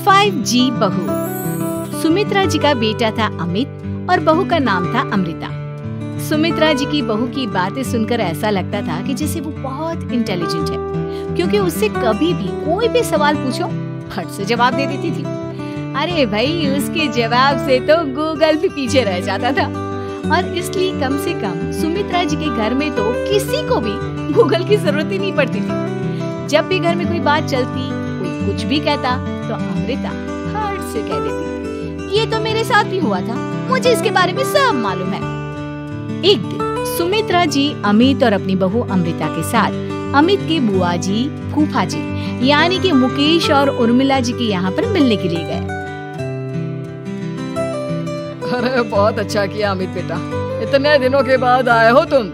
5G बहू। सुमित्रा जी का बेटा था अमित और बहू का नाम था अमृता। सुमित्रा जी की बहू की बातें सुनकर ऐसा लगता था कि जैसे वो बहुत इंटेलिजेंट है, क्योंकि उससे कभी भी कोई भी सवाल पूछो फट से जवाब दे देती थी। अरे भाई, उसके जवाब से तो गूगल भी पीछे रह जाता था। और इसलिए कम से कम सुमित्रा जी के घर में तो किसी को भी गूगल की जरूरत ही नहीं पड़ती थी। जब भी घर में कोई बात चलती, कोई कुछ भी कहता, तो अमृता फट से कह देती, ये तो मेरे साथ भी हुआ था, मुझे इसके बारे में सब मालूम है। एक दिन सुमित्रा जी अमित और अपनी बहू अमृता के साथ अमित के बुआ जी, फूफा जी यानी कि मुकेश और उर्मिला जी के यहाँ पर मिलने के लिए गए। अरे बहुत अच्छा किया अमित बेटा, इतने दिनों के बाद आए हो तुम।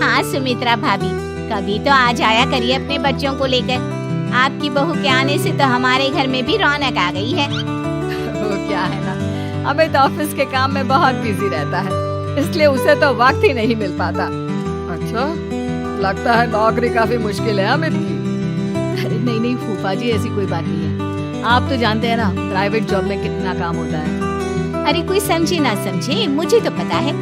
हाँ सुमित्रा भाभी, कभी तो आ जाया करिए अपने बच्चों को लेकर। आपकी बहू के आने से तो हमारे घर में भी रौनक आ गई है। वो क्या है ना, अमित ऑफिस के काम में बहुत बिजी रहता है, इसलिए उसे तो वक्त ही नहीं मिल पाता। अच्छा, लगता है नौकरी काफी मुश्किल है अमित की। अरे नहीं नहीं फूफा जी, ऐसी कोई बात नहीं है। आप तो जानते हैं ना प्राइवेट जॉब में कितना काम होता है। अरे कोई समझे ना समझे, मुझे तो पता है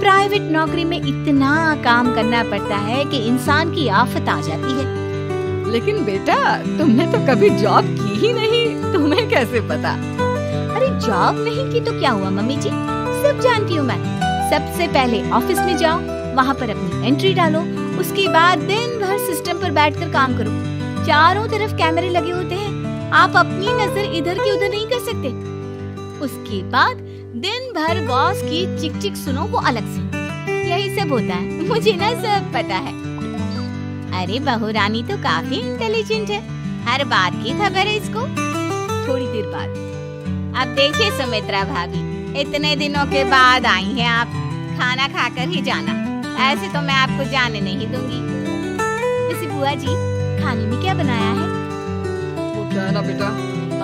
प्राइवेट नौकरी में इतना काम करना पड़ता है कि इंसान की आफत आ जाती है। लेकिन बेटा, तुमने तो कभी जॉब की ही नहीं, तुम्हें कैसे पता? अरे जॉब नहीं की तो क्या हुआ मम्मी जी, सब जानती हूँ मैं। सबसे पहले ऑफिस में जाओ, वहाँ पर अपनी एंट्री डालो, उसके बाद दिन भर सिस्टम पर बैठकर काम करो। चारों तरफ कैमरे लगे होते हैं, आप अपनी नजर इधर की उधर नहीं कर सकते। उसके बाद दिन भर बॉस की चिक चिक सुनो, वो अलग से। यही सब होता है, मुझे ना सब पता है। अरे बहू रानी तो काफी इंटेलिजेंट है, हर बात की खबर है इसको। थोड़ी देर बाद अब देखिए सुमित्रा भाभी, इतने दिनों के बाद आई हैं आप, खाना खाकर ही जाना, ऐसे तो मैं आपको जाने नहीं दूंगी। वैसे बुआ जी, खाने में क्या बनाया है? वो क्या है ना बेटा,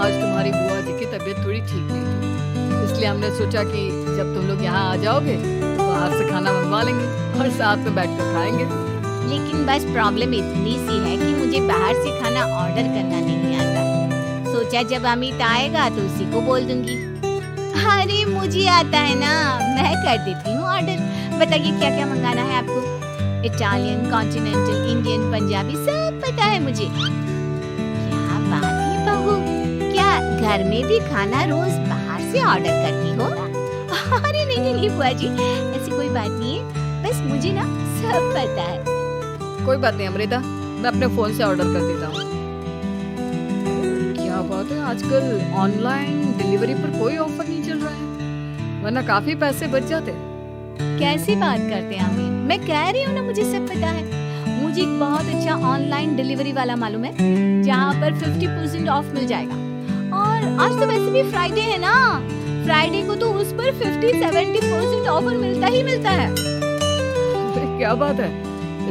आज तुम्हारी बुआ जी की तबीयत थोड़ी ठीक नहीं थी, इसलिए हमने सोचा कि जब तुम लोग यहाँ आ जाओगे तो बाहर से खाना मंगवा लेंगे और साथ में बैठकर खाएंगे। लेकिन बस प्रॉब्लम इतनी सी है कि मुझे बाहर से खाना ऑर्डर करना नहीं आता। सोचा जब अमित आएगा तो उसी को बोल दूंगी। अरे मुझे आता है ना, मैं कर देती हूँ ऑर्डर। बताइए क्या क्या मंगाना है आपको? इटालियन, कॉन्टिनेंटल, इंडियन, पंजाबी, सब पता है मुझे। क्या बात है बहू, क्या घर में भी खाना रोज बाहर से ऑर्डर करती हो? अरे नहीं नहीं बुआ जी, ऐसी कोई बात नहीं है, बस मुझे ना सब पता है। कोई बात नहीं अमृता, मैं अपने फोन से ऑर्डर कर देता हूँ। क्या बात है, आजकल ऑनलाइन डिलीवरी पर कोई ऑफर नहीं चल रहा है, वरना काफी पैसे बच जाते। कैसी बात करते हैं अमित, मैं कह रही हूँ ना मुझे सब पता है। मुझे एक बहुत अच्छा ऑनलाइन डिलीवरी वाला मालूम है, जहाँ पर 50% ऑफ मिल जाएगा। और आज तो वैसे भी फ्राइडे है ना, फ्राइडे को तो उस पर 50-70% ऑफर मिलता ही मिलता है। क्या बात है,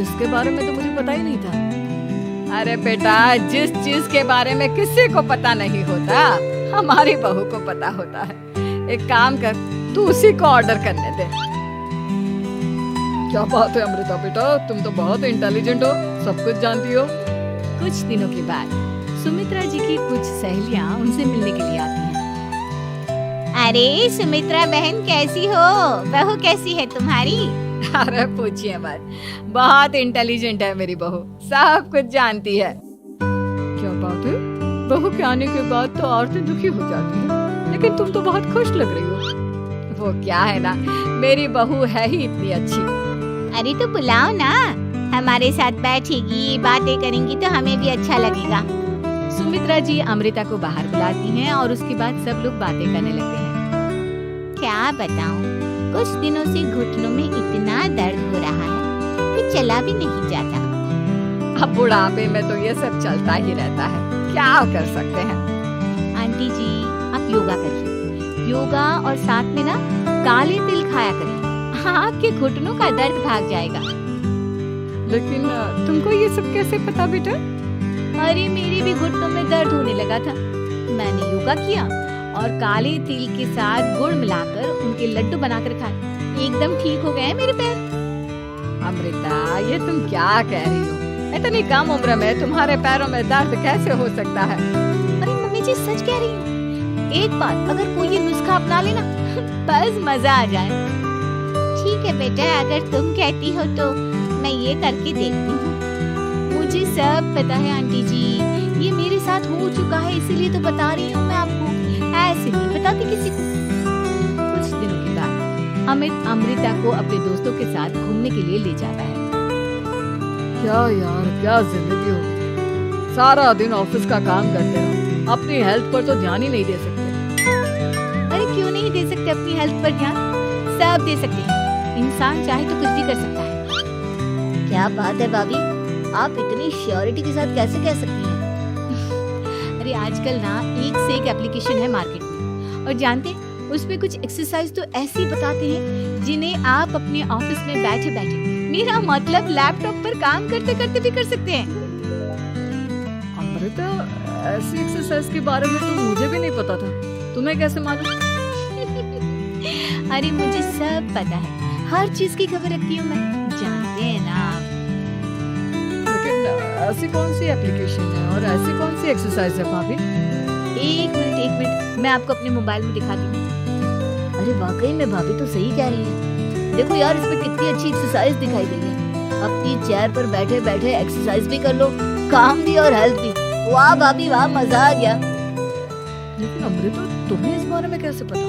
इसके बारे में तो मुझे पता ही नहीं था। अरे बेटा, जिस चीज के बारे में किसी को पता नहीं होता, हमारी बहू को पता होता है। एक काम कर, तू उसी को ऑर्डर करने दे। क्या बात है अमृता बेटा, तुम तो बहुत इंटेलिजेंट हो, सब कुछ जानती हो। कुछ दिनों के बाद सुमित्रा जी की कुछ सहेलियां उनसे मिलने के लिए आती हैं। अरे सुमित्रा बहन कैसी हो, बहू कैसी है तुम्हारी? अरे पूछिए मत, बहुत इंटेलिजेंट है मेरी बहू, सब कुछ जानती है। क्या बात है, बहू के आने के बाद तो औरतें दुखी हो जाती हैं, लेकिन तुम तो बहुत खुश लग रही हो। वो क्या है ना, मेरी बहू है ही इतनी अच्छी। अरे तो बुलाओ ना, हमारे साथ बैठेगी, बातें करेंगी तो हमें भी अच्छा लगेगा। सुमित्रा जी अमृता को बाहर बुलाती हैं और उसके बाद सब लोग बातें करने लगते हैं। क्या बताऊं, कुछ दिनों से घुटनों में इतना दर्द हो रहा है कि चला भी नहीं जाता। अब बुढ़ापे में तो ये सब चलता ही रहता है, क्या कर सकते हैं। आंटी जी, आप योगा करिए, योगा और साथ में ना काले तिल खाया करिए, आपके घुटनों का दर्द भाग जाएगा। लेकिन तुमको ये सब कैसे पता बेटा? अरे मेरे भी घुटनों में दर्द होने लगा था, मैंने योगा किया और काले तिल के साथ गुड़ मिलाकर उनके लड्डू बनाकर खाए, एकदम ठीक हो गए मेरे पैर। अमृता, ये तुम क्या कह रही हो? इतनी कम उम्र में तुम्हारे पैरों में दर्द कैसे हो सकता है? अरे मम्मी मुझे सच कह रही हूँ। एक बार अगर कोई ये नुस्खा अपना लेना बस मजा आ जाए। ठीक है बेटा, अगर तुम कहती हो तो मैं ये करके देखती हूँ। मुझे सब पता है आंटी जी, ये मेरे साथ हो चुका है, इसीलिए तो बता रही हूँ मैं आपको, ऐसे नहीं बताती किसी को। कुछ दिनों के बाद अमित अमृता को अपने दोस्तों के साथ घूमने के लिए ले जाता है। क्या यार, क्या जिंदगी हो गई। सारा दिन ऑफिस का काम करते रहो, अपनी हेल्थ पर तो ध्यान ही नहीं दे सकते। अरे क्यों नहीं दे सकते अपनी हेल्थ पर ध्यान? सब दे सकते हैं, इंसान चाहे तो कुछ भी कर सकता है। क्या बात है भाभी, आप इतनी श्योरिटी के साथ कैसे कह सकती हैं? अरे आजकल ना एक से एक एप्लीकेशन है मार्केट में, और जानते हैं उसमें कुछ एक्सरसाइज तो ऐसी बताते हैं जिन्हें आप अपने ऑफिस में बैठे बैठे, मेरा मतलब लैपटॉप पर काम करते करते भी कर सकते हैं। अमृता, ऐसी एक्सरसाइज के बारे में तो मुझे भी नहीं पता था, तुम्हें कैसे मालूम? अरे मुझे सब पता है, हर चीज की खबर रखती हूँ मैं, जानते हैं ना आप। लेकिन ऐसी कौन सी एप्लीकेशन है और ऐसी कौन सी एक्सरसाइज है भाभी? एक मिनट, मैं आपको अपने मोबाइल में दिखाती हूँ। अरे वाकई में भाभी तो सही कह रही है। देखो यार, इसमें कितनी अच्छी एक्सरसाइज दिखाई गई है। अपनी चेयर पर बैठे बैठे एक्सरसाइज भी कर लो, काम भी और हेल्थ भी। वाह भाभी वाह, मजा आ गया। लेकिन अमृता, तुम्हें इस बारे में कैसे पता?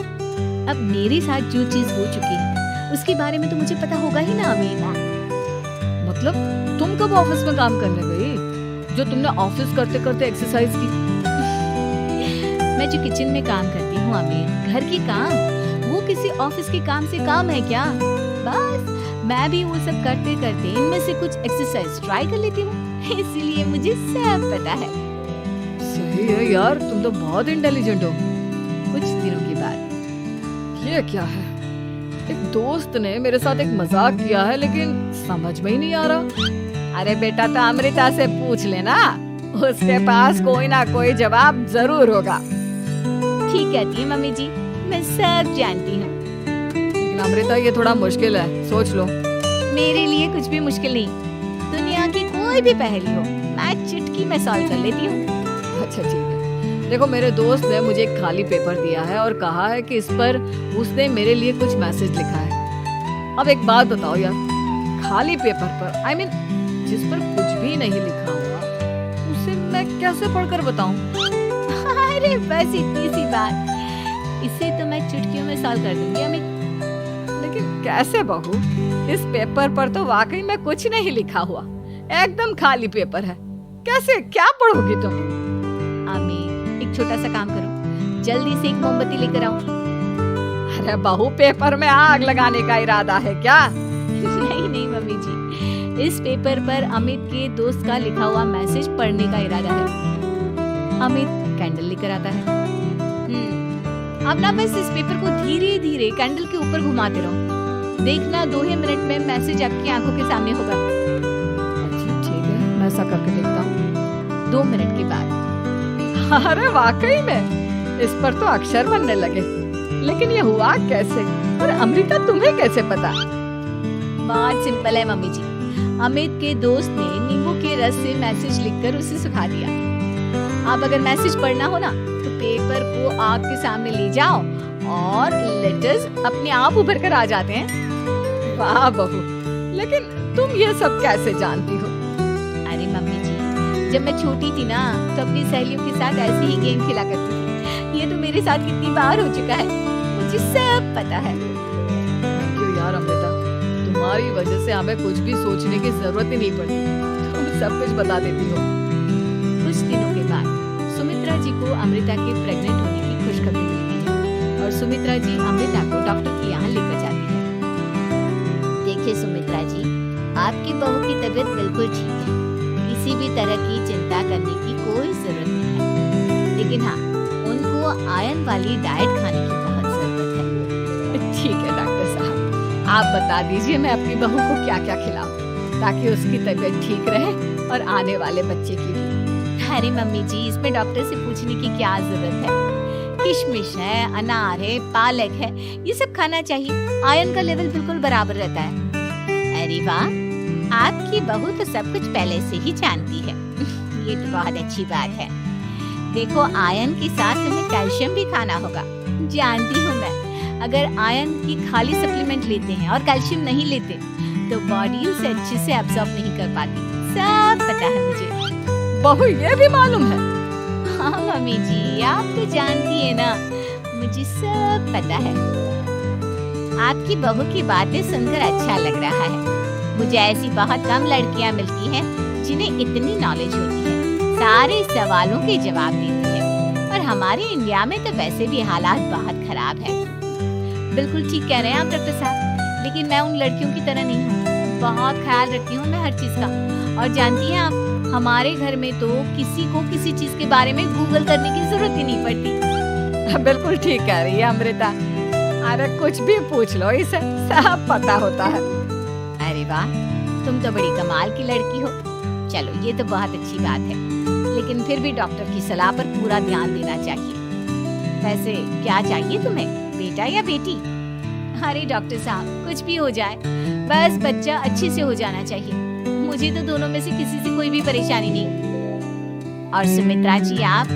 अब मेरे साथ जो चीज हो चुकी है उसके बारे में तो मुझे पता होगा ही ना अमीर। मतलब तुम कब ऑफिस में काम करने गई जो तुमने ऑफिस करते करते एक्सरसाइज की? मैं जो किचन में काम करती हूँ अमीर, घर के काम, वो किसी ऑफिस के काम से काम है क्या? बस मैं भी वो सब करते करते इनमें से कुछ एक्सरसाइज ट्राई कर लेती हूँ, इसीलिए मुझे सब पता है। सही है यार, तुम तो बहुत इंटेलिजेंट हो। कुछ दिनों के बाद ये क्या है? एक दोस्त ने मेरे साथ एक मजाक किया है, लेकिन समझ में ही नहीं आ रहा। अरे बेटा, तो अमृता से पूछ लेना, उसके पास कोई ना कोई जवाब जरूर होगा। ठीक कहती है मम्मी जी, मैं सब जानती हूँ। लेकिन अमृता, ये थोड़ा मुश्किल है, सोच लो। मेरे लिए कुछ भी मुश्किल नहीं, दुनिया की कोई भी पहेली हो मैं चुटकी में सॉल्व कर लेती हूँ। अच्छा ठीक है, देखो मेरे दोस्त ने मुझे एक खाली पेपर दिया है और कहा है कि इस पर उसने मेरे लिए कुछ मैसेज लिखा है। अब एक बात बताओ यार, खाली पेपर पर, I mean, जिस पर कुछ भी नहीं लिखा हुआ, उसे मैं कैसे पढ़कर बताऊं? अरे बस इतनी सी बात, इसे तो मैं चुटकियों में सॉल्व कर दूंगी अमित। लेकिन कैसे बहू? इस पेपर पर तो वाकई में कुछ नहीं लिखा हुआ, एकदम खाली पेपर है, कैसे क्या पढ़ोगी तुम? अमीर, एक छोटा सा काम करो, जल्दी से एक मोमबत्ती लेकर आओ। अरे बहू, पेपर में आग लगाने का इरादा है क्या? नहीं मम्मी जी, इस पेपर पर अमित के दोस्त का लिखा हुआ मैसेज पढ़ने का इरादा है। अमित कैंडल लेकर आता है। अब ना बस इस पेपर को धीरे धीरे कैंडल के ऊपर घुमाते रहो, देखना 2 ही मिनट में मैसेज आपकी आंखों के सामने होगा। अच्छा ठीक है, मैं ऐसा करके देखता हूँ। 2 मिनट के बाद, अरे वाकई में इस पर तो अक्षर बनने लगे, लेकिन ये हुआ कैसे? और अमृता, तुम्हें कैसे पता? बहुत सिंपल है मम्मी जी, अमित के दोस्त ने नींबू के रस से मैसेज लिखकर उसे सुखा दिया। अब अगर मैसेज पढ़ना हो ना, तो पेपर को आग के सामने ले जाओ और लेटर्स अपने आप उभर कर आ जाते हैं। वाह बहू, लेकिन तुम ये सब कैसे जानती हो? अरे मम्मी जी, जब मैं छोटी थी ना, तो अपनी सहेलियों के साथ ऐसे ही गेम खेला करती थी। ये तो मेरे साथ कितनी बार हो चुका है, मुझे सब पता है। थैंक यू यार अमृता, तुम्हारी वजह से हमें कुछ भी सोचने की जरूरत ही नहीं पड़ती, तुम सब कुछ बता देती हो। कुछ दिनों के बाद सुमित्रा जी को अमृता के प्रेग्नेंट होने की खुशखबरी मिलती है और सुमित्रा जी अमृता को डॉक्टर के यहाँ लेकर जाती है। देखिए सुमित्रा जी, आपकी बहू की तबीयत बिल्कुल ठीक है, किसी भी तरह की चिंता करने की कोई जरूरत नहीं है, लेकिन हाँ, उनको आयरन वाली डाइट खाने की बहुत जरूरत है। ठीक है डॉक्टर साहब, आप बता दीजिए मैं अपनी बहू को क्या क्या खिलाऊं ताकि उसकी तबीयत ठीक रहे और आने वाले बच्चे की भी। अरे मम्मी जी, इसमें डॉक्टर से पूछने की क्या जरूरत है? किशमिश है, अनार है, पालक है, ये सब खाना चाहिए, आयरन का लेवल बिल्कुल बराबर रहता है। अरे वाह, आपकी बहू तो सब कुछ पहले से ही जानती है। ये तो बहुत अच्छी बात है। देखो आयरन के साथ तुम्हें कैल्शियम भी खाना होगा। जानती हूँ मैं, अगर आयरन की खाली सप्लीमेंट लेते हैं और कैल्शियम नहीं लेते तो बॉडी उसे अच्छे से एब्जॉर्ब नहीं कर पाती। सब पता है मुझे। बहू ये भी मालूम है? हाँ मम्मी जी, आप तो जानती है ना, मुझे सब पता है। आपकी बहू की बातें सुनकर अच्छा लग रहा है। मुझे ऐसी बहुत कम लड़कियां मिलती हैं जिन्हें इतनी नॉलेज होती है, सारे सवालों के जवाब देती है। और हमारे इंडिया में तो वैसे भी हालात बहुत खराब है। बिल्कुल ठीक कह रहे हैं आप डॉक्टर साहब, लेकिन मैं उन लड़कियों की तरह नहीं हूँ। बहुत ख्याल रखती हूँ मैं हर चीज का। और जानती हैं आप, हमारे घर में तो किसी को किसी चीज के बारे में गूगल करने की जरूरत ही नहीं पड़ती। बिल्कुल ठीक कह रही है अमृता। अरे कुछ भी पूछ लो, इसे सब पता होता है। अरे वाह, तुम तो बड़ी कमाल की लड़की हो। चलो ये तो बहुत अच्छी बात है, लेकिन फिर भी डॉक्टर की सलाह पर पूरा ध्यान देना चाहिए। वैसे क्या चाहिए तुम्हें, बेटा या बेटी? अरे डॉक्टर साहब, कुछ भी हो जाए, बस बच्चा अच्छे से हो जाना चाहिए। मुझे तो दोनों में से किसी से कोई भी परेशानी नहीं। और सुमित्रा जी आप?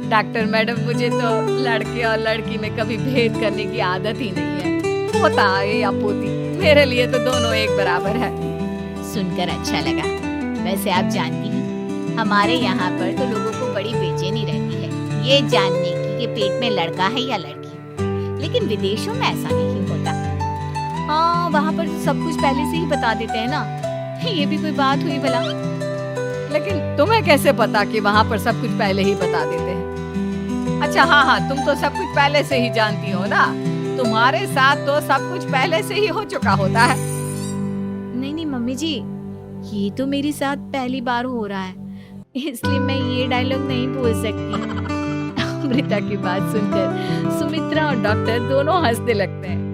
डॉक्टर मैडम, मुझे तो लड़के और लड़की में कभी भेद करने की आदत ही नहीं है। पोता है या पोती, मेरे लिए तो दोनों एक बराबर है। सुनकर अच्छा लगा। वैसे आप जानती हैं, हमारे यहाँ पर तो लोगों को बड़ी बेचैनी रहती है ये जानने की कि पेट में लड़का है या लड़की। लेकिन विदेशों में ऐसा नहीं होता। हाँ, वहाँ पर सब कुछ पहले से ही बता देते हैं ना। ये भी कोई बात हुई भला? लेकिन तुम्हें कैसे पता कि वहाँ पर सब कुछ पहले ही बता देते हैं? अच्छा हाँ, तुम तो सब कुछ पहले से ही जानती हो ना। तुम्हारे साथ तो सब कुछ पहले से ही हो चुका होता है। नहीं मम्मी जी, ये तो मेरे साथ पहली बार हो रहा है, इसलिए मैं ये डायलॉग नहीं बोल सकती। अमृता की बात सुनकर सुमित्रा और डॉक्टर दोनों हंसने लगते हैं।